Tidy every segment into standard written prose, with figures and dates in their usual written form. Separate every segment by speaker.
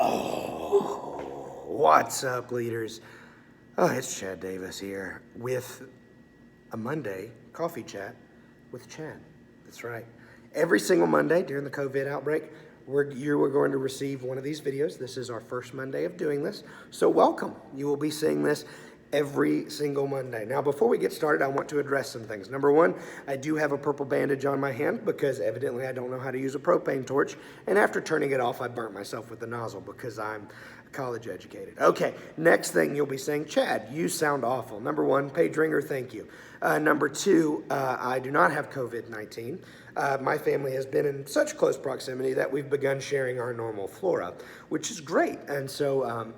Speaker 1: Oh, what's up, leaders? Oh, it's Chad Davis here with a Monday coffee chat with Chad. That's right. Every single Monday during the COVID outbreak, you are going to receive one of these videos. This is our first Monday of doing this, so welcome. You will be seeing this every single Monday. Now, before we get started, I want to address some things. Number one, I do have a purple bandage on my hand because evidently I don't know how to use a propane torch, and after turning it off, I burnt myself with the nozzle because I'm college educated. Okay, next thing you'll be saying, Chad, you sound awful. Number one, page ringer, thank you. Number two, I do not have COVID-19. My family has been in such close proximity that we've begun sharing our normal flora, which is great. And so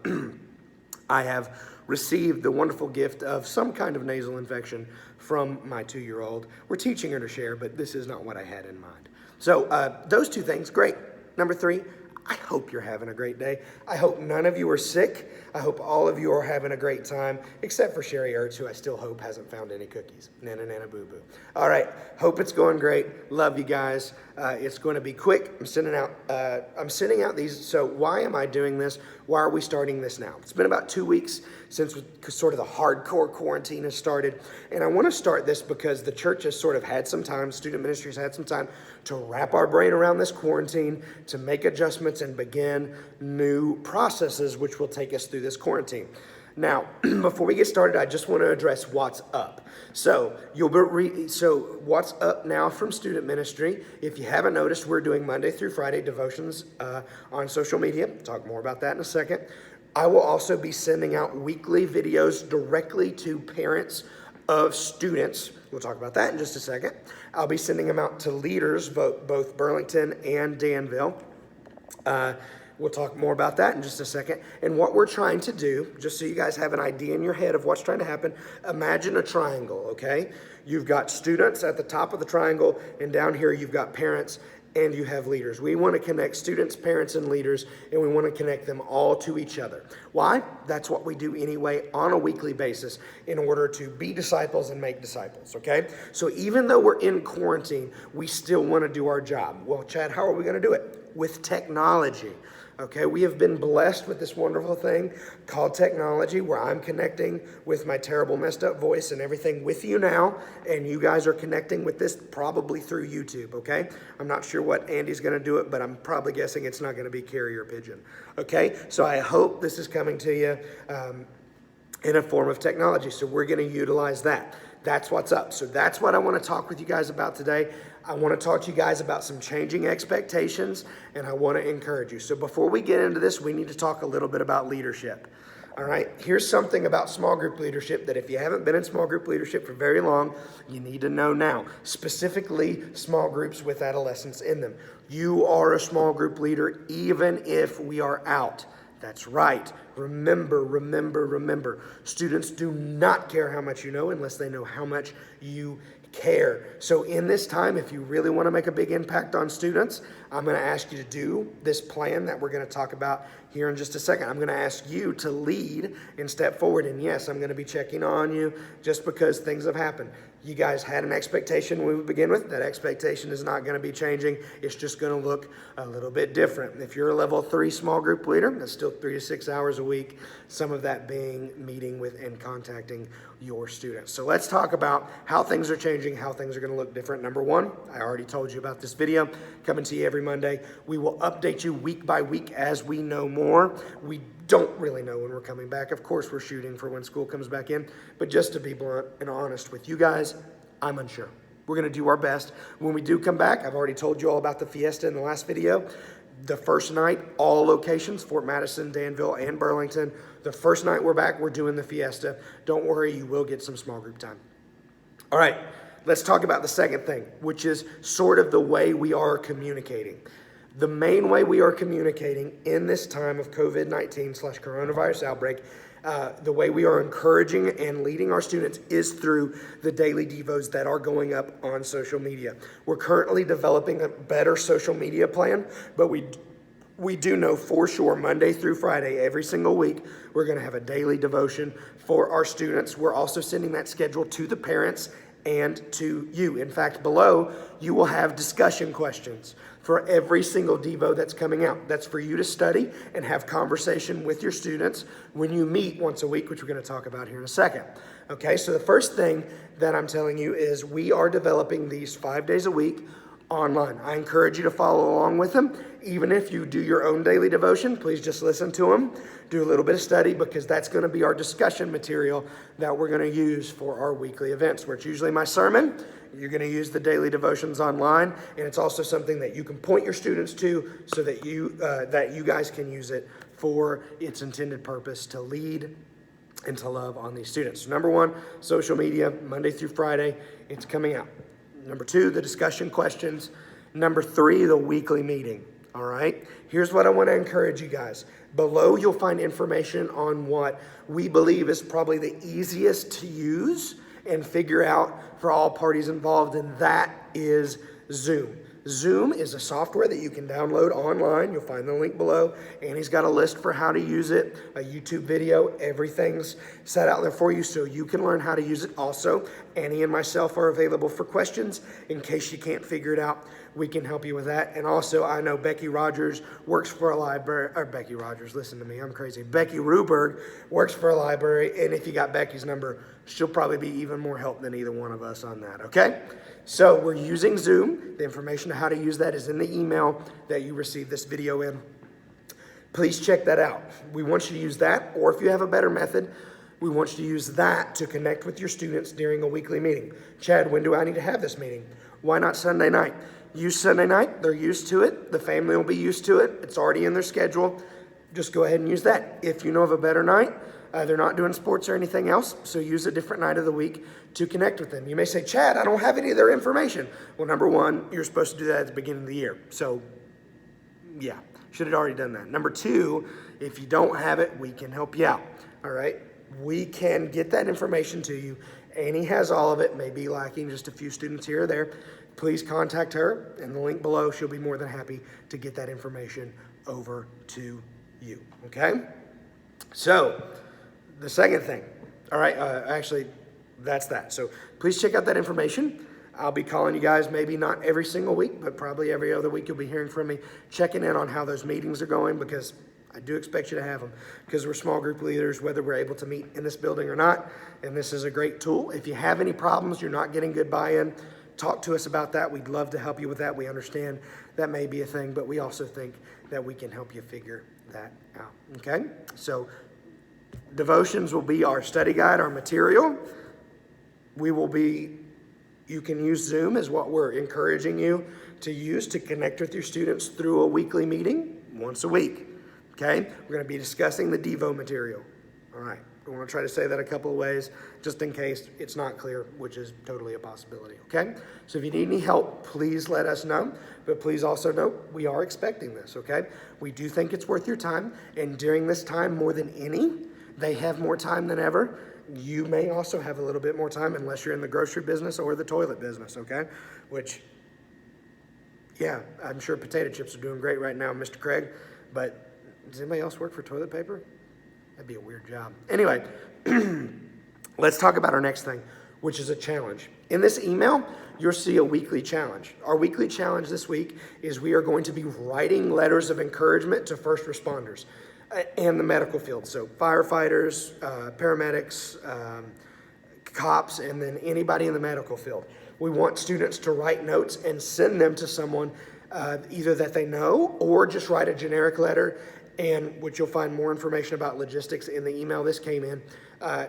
Speaker 1: I have received the wonderful gift of some kind of nasal infection from my 2-year-old. We're teaching her to share, but this is not what I had in mind. So those two things, great. Number three, I hope you're having a great day. I hope none of you are sick. I hope all of you are having a great time, except for Sherry Ertz, who I still hope hasn't found any cookies. Nana, nana, boo, boo. All right, hope it's going great. Love you guys. It's going to be quick. I'm sending out these. So why am I doing this? Why are we starting this now? It's been about 2 weeks since sort of the hardcore quarantine has started. And I want to start this because the church has sort of had some time, student ministries had some time to wrap our brain around this quarantine, to make adjustments and begin new processes which will take us through this quarantine. Now, before we get started, I just want to address what's up. So what's up now from student ministry? If you haven't noticed, we're doing Monday through Friday devotions on social media. Talk more about that in a second. I will also be sending out weekly videos directly to parents of students. We'll talk about that in just a second. I'll be sending them out to leaders, both Burlington and Danville. We'll talk more about that in just a second. And what we're trying to do, just so you guys have an idea in your head of what's trying to happen, imagine a triangle, okay? You've got students at the top of the triangle, and down here you've got parents, and you have leaders. We want to connect students, parents, and leaders, and we want to connect them all to each other. Why? That's what we do anyway on a weekly basis in order to be disciples and make disciples, okay? So even though we're in quarantine, we still want to do our job. Well, Chad, how are we going to do it? With technology. Okay, we have been blessed with this wonderful thing called technology where I'm connecting with my terrible messed up voice and everything with you now, and you guys are connecting with this probably through YouTube, okay? I'm not sure what Andy's going to do it, but I'm probably guessing it's not going to be carrier pigeon, okay? So I hope this is coming to you in a form of technology, so we're going to utilize that. That's what's up. So that's what I want to talk with you guys about today. I want to talk to you guys about some changing expectations, and I want to encourage you. So before we get into this, we need to talk a little bit about leadership. All right, here's something about small group leadership that if you haven't been in small group leadership for very long, you need to know now, specifically small groups with adolescents in them. You are a small group leader even if we are out. That's right. Remember. Students do not care how much you know unless they know how much you care. So in this time, if you really want to make a big impact on students, I'm going to ask you to do this plan that we're going to talk about here in just a second. I'm going to ask you to lead and step forward. And yes, I'm going to be checking on you just because things have happened. You guys had an expectation when we begin with. That expectation is not going to be changing. It's just going to look a little bit different. If you're a level 3 small group leader, that's still 3 to 6 hours a week. Some of that being meeting with and contacting your students. So let's talk about how things are changing, how things are going to look different. Number one, I already told you about this video coming to you every Monday. We will update you week by week as we know more. We don't really know when we're coming back. Of course, we're shooting for when school comes back in. But just to be blunt and honest with you guys, I'm unsure. We're going to do our best. When we do come back, I've already told you all about the fiesta in the last video. The first night, all locations, Fort Madison, Danville, and Burlington. The first night we're back, we're doing the fiesta. Don't worry, you will get some small group time. All right, let's talk about the second thing, which is sort of the way we are communicating. The main way we are communicating in this time of COVID-19/coronavirus outbreak, the way we are encouraging and leading our students is through the daily devos that are going up on social media. We're currently developing a better social media plan, but we do know for sure Monday through Friday, every single week, we're going to have a daily devotion for our students. We're also sending that schedule to the parents and to you. In fact, below, you will have discussion questions for every single Devo that's coming out. That's for you to study and have conversation with your students when you meet once a week, which we're going to talk about here in a second. Okay, so the first thing that I'm telling you is we are developing these 5 days a week online. I encourage you to follow along with them. Even if you do your own daily devotion, please just listen to them. Do a little bit of study, because that's going to be our discussion material that we're going to use for our weekly events, where it's usually my sermon. You're going to use the daily devotions online, and it's also something that you can point your students to so that you guys can use it for its intended purpose to lead and to love on these students. So number one, social media, Monday through Friday, it's coming out. Number two, the discussion questions. Number three, the weekly meeting. All right? Here's what I want to encourage you guys. Below, you'll find information on what we believe is probably the easiest to use and figure out for all parties involved, and that is Zoom. Zoom is a software that you can download online. You'll find the link below. And he's got a list for how to use it, a YouTube video. Everything's set out there for you so you can learn how to use it. Also, Annie and myself are available for questions in case you can't figure it out. We can help you with that. And also, I know Becky Rogers works for a library, or Becky Rogers, listen to me, I'm crazy. Becky Ruberg works for a library, and if you got Becky's number, she'll probably be even more help than either one of us on that, okay? So we're using Zoom. The information on how to use that is in the email that you received this video in. Please check that out. We want you to use that, or if you have a better method, we want you to use that to connect with your students during a weekly meeting. Chad, when do I need to have this meeting? Why not Sunday night? Use Sunday night. They're used to it. The family will be used to it. It's already in their schedule. Just go ahead and use that. If you know of a better night, they're not doing sports or anything else, so use a different night of the week to connect with them. You may say, Chad, I don't have any of their information. Well, number one, you're supposed to do that at the beginning of the year. So, yeah, should have already done that. Number two, if you don't have it, we can help you out, all right? We can get that information to you. Annie has all of it, may be lacking just a few students here or there. Please contact her in the link below. She'll be more than happy to get that information over to you, okay? So, the second thing, all right, actually, that's that. So please check out that information. I'll be calling you guys maybe not every single week, but probably every other week you'll be hearing from me, checking in on how those meetings are going, because I do expect you to have them, because we're small group leaders, whether we're able to meet in this building or not, and this is a great tool. If you have any problems, you're not getting good buy-in, talk to us about that. We'd love to help you with that. We understand that may be a thing, but we also think that we can help you figure that out, okay? So devotions will be our study guide, our material. You can use Zoom is what we're encouraging you to use to connect with your students through a weekly meeting once a week, okay? We're going to be discussing the Devo material, all right? We want to try to say that a couple of ways just in case it's not clear, which is totally a possibility, okay? So if you need any help, please let us know, but please also know we are expecting this, okay? We do think it's worth your time, and during this time more than any, they have more time than ever. You may also have a little bit more time unless you're in the grocery business or the toilet business, okay? Which, yeah, I'm sure potato chips are doing great right now, Mr. Craig, but does anybody else work for toilet paper? That'd be a weird job. Anyway, let's talk about our next thing, which is a challenge. In this email, you'll see a weekly challenge. Our weekly challenge this week is we are going to be writing letters of encouragement to first responders and the medical field. So firefighters, paramedics, cops, and then anybody in the medical field. We want students to write notes and send them to someone either that they know or just write a generic letter, and which you'll find more information about logistics in the email this came in,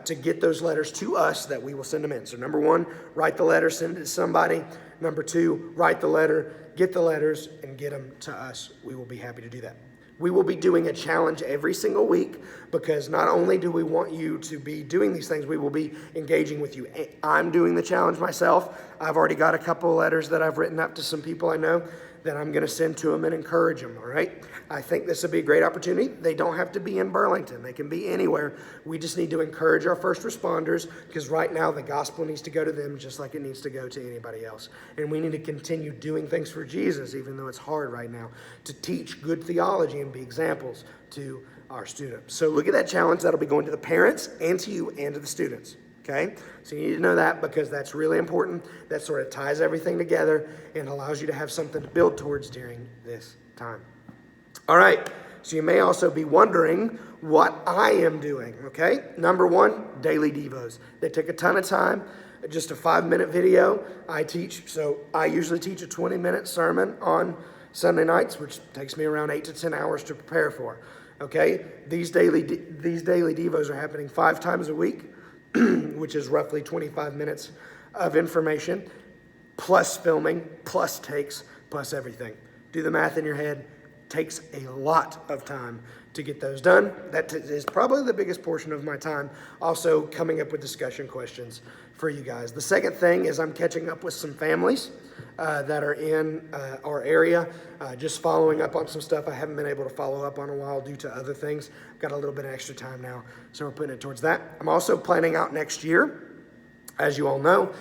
Speaker 1: to get those letters to us that we will send them in. So number one, write the letter, send it to somebody. Number two, write the letter, get the letters, and get them to us. We will be happy to do that. We will be doing a challenge every single week, because not only do we want you to be doing these things, we will be engaging with you. I'm doing the challenge myself. I've already got a couple of letters that I've written up to some people I know that I'm going to send to them and encourage them, all right? I think this would be a great opportunity. They don't have to be in Burlington. They can be anywhere. We just need to encourage our first responders, because right now the gospel needs to go to them just like it needs to go to anybody else. And we need to continue doing things for Jesus, even though it's hard right now, to teach good theology and be examples to our students. So look at that challenge. That'll be going to the parents and to you and to the students. Okay? So you need to know that because that's really important. That sort of ties everything together and allows you to have something to build towards during this time. All right, so you may also be wondering what I am doing, okay? Number one, daily devos. They take a ton of time, just a 5-minute video. I usually teach a 20-minute sermon on Sunday nights, which takes me around 8 to 10 hours to prepare for, okay? These daily devos are happening 5 times a week, which is roughly 25 minutes of information, plus filming, plus takes, plus everything. Do the math in your head. Takes a lot of time to get those done. That is probably the biggest portion of my time. Also coming up with discussion questions for you guys. The second thing is I'm catching up with some families that are in our area, just following up on some stuff I haven't been able to follow up on a while due to other things. I've got a little bit of extra time now, so we're putting it towards that. I'm also planning out next year. As you all know,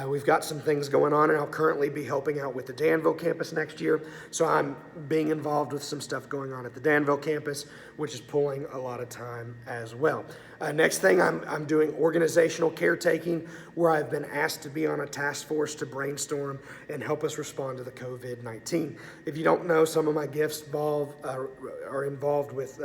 Speaker 1: we've got some things going on, and I'll currently be helping out with the Danville campus next year. So I'm being involved with some stuff going on at the Danville campus, which is pulling a lot of time as well. Next thing, I'm doing organizational caretaking, where I've been asked to be on a task force to brainstorm and help us respond to the COVID-19. If you don't know, some of my gifts are involved with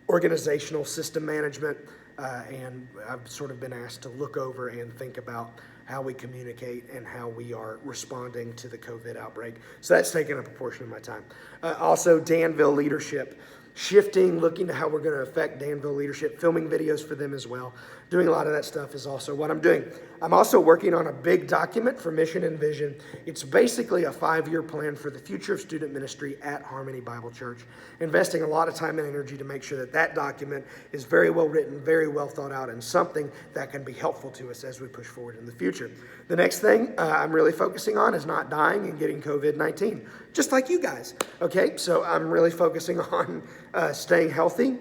Speaker 1: organizational system management, and I've sort of been asked to look over and think about how we communicate and how we are responding to the COVID outbreak. So that's taken up a portion of my time. Also, Danville leadership, shifting, looking to how we're going to affect Danville leadership, filming videos for them as well. Doing a lot of that stuff is also what I'm doing. I'm also working on a big document for Mission and Vision. It's basically a 5-year plan for the future of student ministry at Harmony Bible Church. Investing a lot of time and energy to make sure that that document is very well written, very well thought out, and something that can be helpful to us as we push forward in the future. The next thing I'm really focusing on is not dying and getting COVID-19, just like you guys, okay? So I'm really focusing on staying healthy.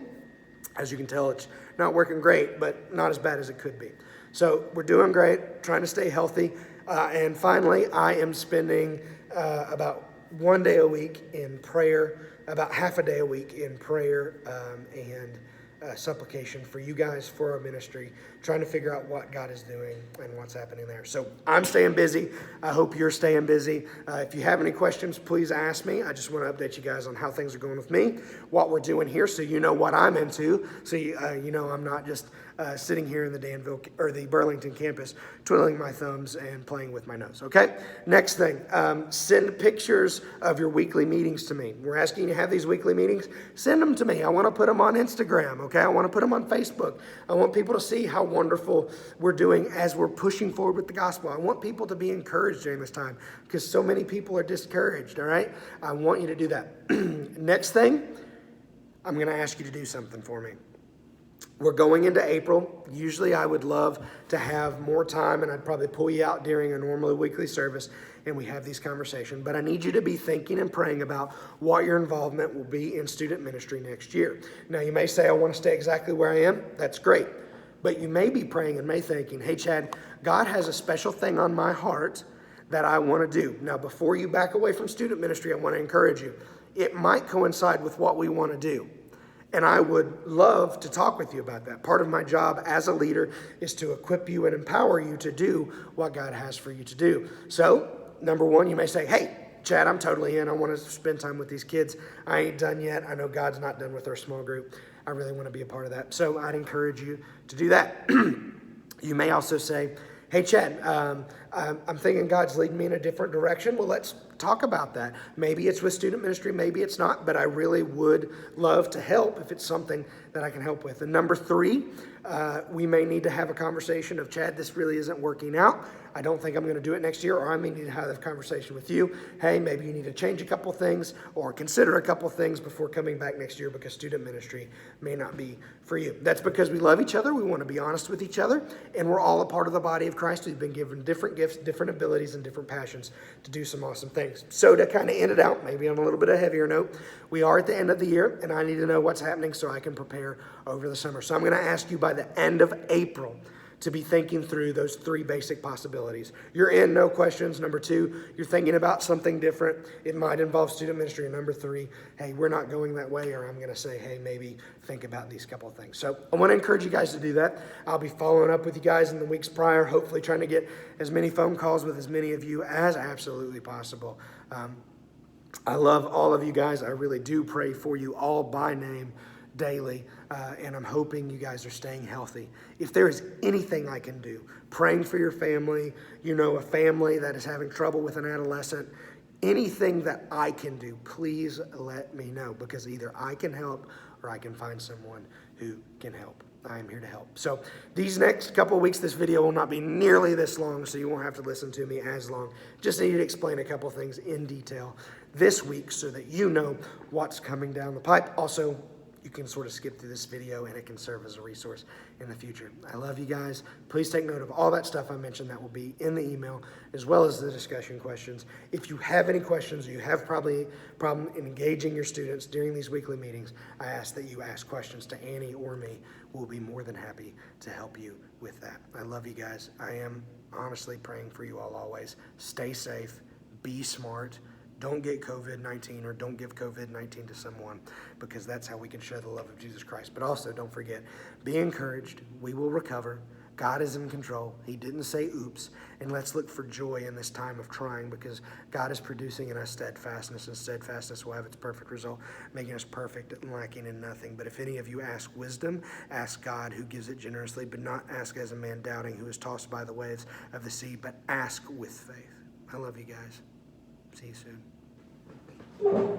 Speaker 1: As you can tell, it's not working great, but not as bad as it could be. So we're doing great, trying to stay healthy. And finally, I am spending about 1 day a week in prayer, about half a day a week in prayer and supplication for you guys, for our ministry, trying to figure out what God is doing and what's happening there. So I'm staying busy. I hope you're staying busy. If you have any questions, please ask me. I just want to update you guys on how things are going with me, what we're doing here, so you know what I'm into. So you know I'm not just sitting here in the Danville or the Burlington campus, twiddling my thumbs and playing with my nose. Okay. Next thing, send pictures of your weekly meetings to me. We're asking you to have these weekly meetings. Send them to me. I want to put them on Instagram. Okay. I want to put them on Facebook. I want people to see how wonderful we're doing as we're pushing forward with the gospel. I want people to be encouraged during this time because so many people are discouraged. All right. I want you to do that. Next thing, I'm going to ask you to do something for me. We're going into April. Usually I would love to have more time, and I'd probably pull you out during a normally weekly service and we have these conversations. But I need you to be thinking and praying about what your involvement will be in student ministry next year. Now, you may say, I want to stay exactly where I am. That's great. But you may be praying and may thinking, hey, Chad, God has a special thing on my heart that I want to do. Now, before you back away from student ministry, I want to encourage you. It might coincide with what we want to do. And I would love to talk with you about that. Part of my job as a leader is to equip you and empower you to do what God has for you to do. So, number one, you may say, hey, Chad, I'm totally in. I want to spend time with these kids. I ain't done yet. I know God's not done with our small group. I really want to be a part of that. So I'd encourage you to do that. You may also say, hey, Chad, I'm thinking God's leading me in a different direction. Well, let's talk about that. Maybe it's with student ministry, maybe it's not, but I really would love to help if it's something that I can help with. And number three, we may need to have a conversation of, Chad, this really isn't working out. I don't think I'm going to do it next year, or I may need to have a conversation with you. Hey, maybe you need to change a couple things or consider a couple things before coming back next year because student ministry may not be for you. That's because we love each other. We want to be honest with each other, and we're all a part of the body of Christ. We've been given different gifts, different abilities, and different passions to do some awesome things. So to kind of end it out, maybe on a little bit of a heavier note, we are at the end of the year, and I need to know what's happening so I can prepare over the summer. So I'm going to ask you by the end of April to be thinking through those three basic possibilities. You're in, no questions. Number two, you're thinking about something different. It might involve student ministry. And number three, hey, we're not going that way, or I'm going to say, hey, maybe think about these couple of things. So I want to encourage you guys to do that. I'll be following up with you guys in the weeks prior, hopefully trying to get as many phone calls with as many of you as absolutely possible. I love all of you guys. I really do pray for you all by name daily, and I'm hoping you guys are staying healthy. If there is anything I can do, praying for your family, a family that is having trouble with an adolescent, anything that I can do, please let me know, because either I can help or I can find someone who can help. I am here to help. So these next couple of weeks, this video will not be nearly this long, so you won't have to listen to me as long. Just need to explain a couple things in detail this week so that you know what's coming down the pipe. Also, you can sort of skip through this video and it can serve as a resource in the future. I love you guys. Please take note of all that stuff I mentioned that will be in the email, as well as the discussion questions. If you have any questions, or you have probably a problem in engaging your students during these weekly meetings, I ask that you ask questions to Annie or me. We'll be more than happy to help you with that. I love you guys. I am honestly praying for you all always. Stay safe. Be smart. Don't get COVID-19, or don't give COVID-19 to someone, because that's how we can show the love of Jesus Christ. But also, don't forget, be encouraged. We will recover. God is in control. He didn't say oops. And let's look for joy in this time of trying, because God is producing in us steadfastness, and steadfastness will have its perfect result, making us perfect and lacking in nothing. But if any of you ask wisdom, ask God, who gives it generously, but not ask as a man doubting, who is tossed by the waves of the sea, but ask with faith. I love you guys. See you soon.